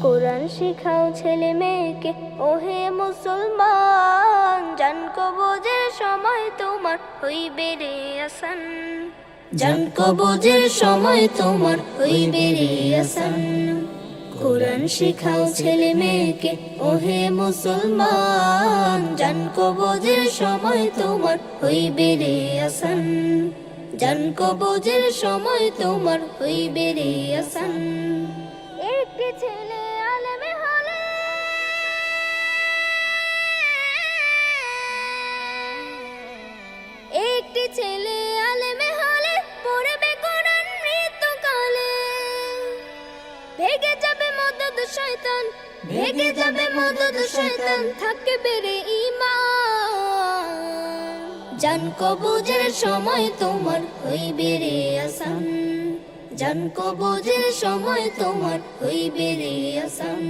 কোরআন শিখাও ছেলে মেয়েকে ওহে মুসলমান, জান কবজের সময় তোমার হইবে রে আসান, জান কবজের সময় তোমার হইবে রে আসান। কোরআন শিখাও ছেলে মেয়েকে ওহে মুসলমান, জান কবজের সময় তোমার হইবে রে আসান, জান কবজের সময় তোমার হইবে রে আসান। একটি ছেলে আলেম হলে একটি ছেলে আলেম হলে পড়বে কোরআন মৃত্যুকালে, ভেগে যাবে মদদ শয়তান, ভেগে যাবে মদদ শয়তান, থাকবে রে ঈমান, জান কবজের সময় তোমার হইবে রে আসান, জান কবজের সময় তোমার হইবে রে আসান।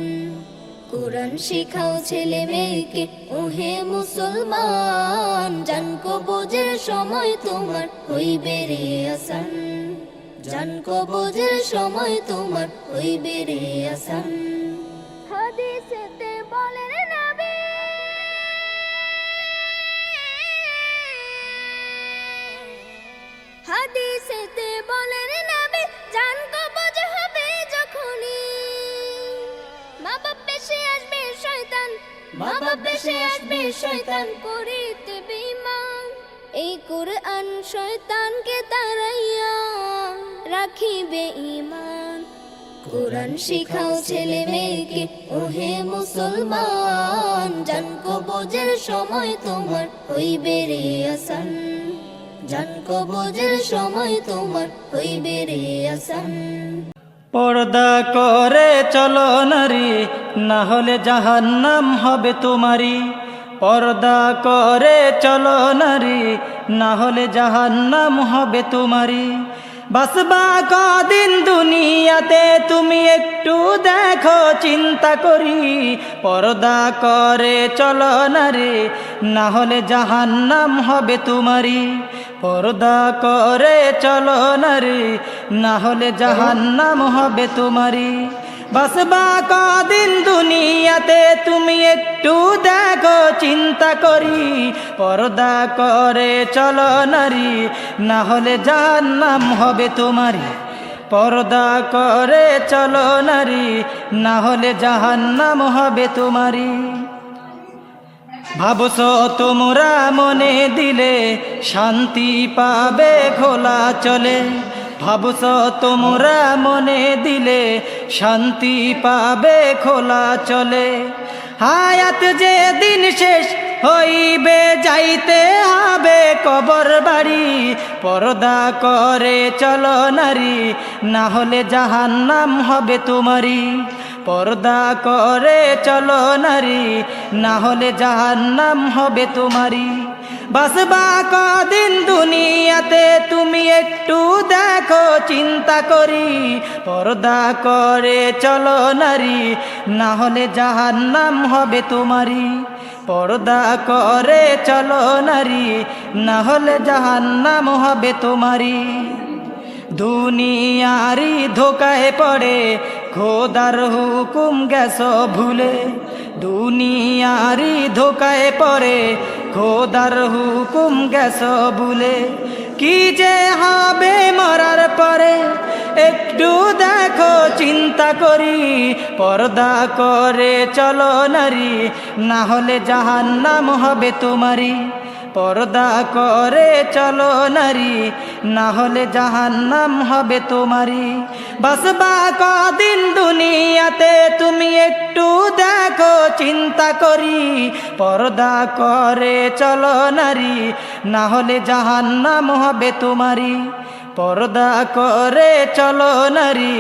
কোরআন শিখাও ছেলে মেয়েকে ওহে মুসলমান, জান কবজের সময় তোমার হইবে রে আসান, জান কবজের সময় তোমার হইবে রে আসান। হাদিসেতে বলেন নবী, হাদিসেতে বলেন নবী, জান কবজ হবে যখনই মা বাপ বেশে আসবে শয়তান, মা বাপ বেশে আসবে শয়তান, করিতে বেঈমান। এই কুরআন শয়তানকে তাড়াইয়া রাখিবে ঈমান। কোরআন শিখাও ছেলে মেয়েকে ওহে মুসলমান, জান কবজের সময় তোমার হইবে রে আসান, জান কবজের সময় তোমার হইবে রে আসান। পর্দা করে চলো নারী, না হলে জাহান্নাম হবে তোমারি। পর্দা করে চলো নারী, না হলে জাহান্নাম হবে তোমারি। বাসবা কদিন দুনিয়াতে তুমি একটু দেখো চিন্তা করি। পর্দা করে চলো নারী, না হলে জাহান্নাম হবে তোমারি। পর্দা করে চলো নারী, না হলে জাহান্নাম হবে তোমারি। বাসবা কদিন দুনিয়াতে তুমি একটু দেখো চিন্তা করি। পর্দা করে চলো নারী, না হলে জাহান্নাম হবে তোমারি। পর্দা করে চলো নারী, না হলে জাহান্নাম হবে তোমারি। ভাবছো তোমরা মনে দিলে শান্তি পাবে খোলা চলে। ভাবছো তোমরা মনে দিলে শান্তি পাবে খোলা চলে। হায়াত যে দিন শেষ হইবে যাইতে হবে কবর বাড়ি। পর্দা করে চলো নারী, না হলে জাহান্নাম হবে তোমারি। পর্দা করে চলো নারী, না হলে জাহান্নাম হবে তোমারি। বাসবা কদিন দুনিয়াতে তুমি একটু দেখো চিন্তা করি। পর্দা করে চলো নারী, না হলে জাহান্নাম হবে তোমারি। পর্দা করে চলো নারী, না হলে জাহান্নাম হবে তোমারি। দুনিয়ারি ধোকায় পড়ে খোদার হুকুম গেছো ভুলে। দুনিয়ারি ধোকায় পড়ে খোদার হুকুম গেছো ভুলে। কি যে হবে মরার পরে একটু দেখো চিন্তা করি। পর্দা করে চলো নারী, না হলে জাহান্নাম হবে তোমারি। পর্দা করে চলো নারী, না হলে জাহান্নাম হবে তোমারি। বাসবা কদিন দুনিয়াতে তুমি একটু দেখো চিন্তা করি। পর্দা করে চলো নারী, না হলে জাহান্নাম হবে তোমারি। পর্দা করে চলো নারী,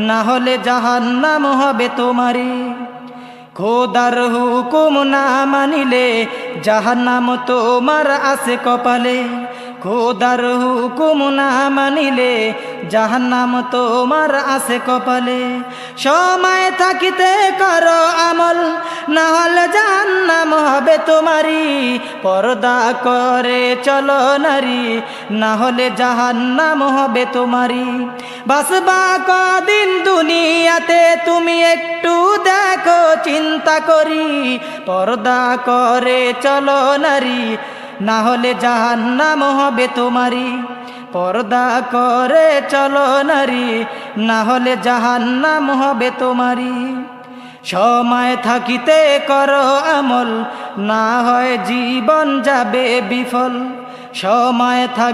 না হলে জাহান্নাম হবে তোমারি। খোদার হুকুম না মানিলে জাহান্নাম তোমার আছে কপালে। খোদার হুকুম না মানিলে জাহান্নাম তোমার আছে কপালে। সময় থাকিতে করো আমল, না হলে জাহান্নাম হবে তোমারই। পর্দা করে চলো নারী, না হলে জাহান্নাম হবে তোমারই। বাসবা কদিন দুনিয়াতে তুমি একটু দেখো চিন্তা করি। পর্দা করে চলো নারী, না হলে জাহান্নাম হবে তোমারই। পর্দা করে চলো নারী, না হলে জাহান্নাম হবে তোমারই। সময় থাকিতে করো আমল, না হয় জীবন যাবে বিফল। সময় থাক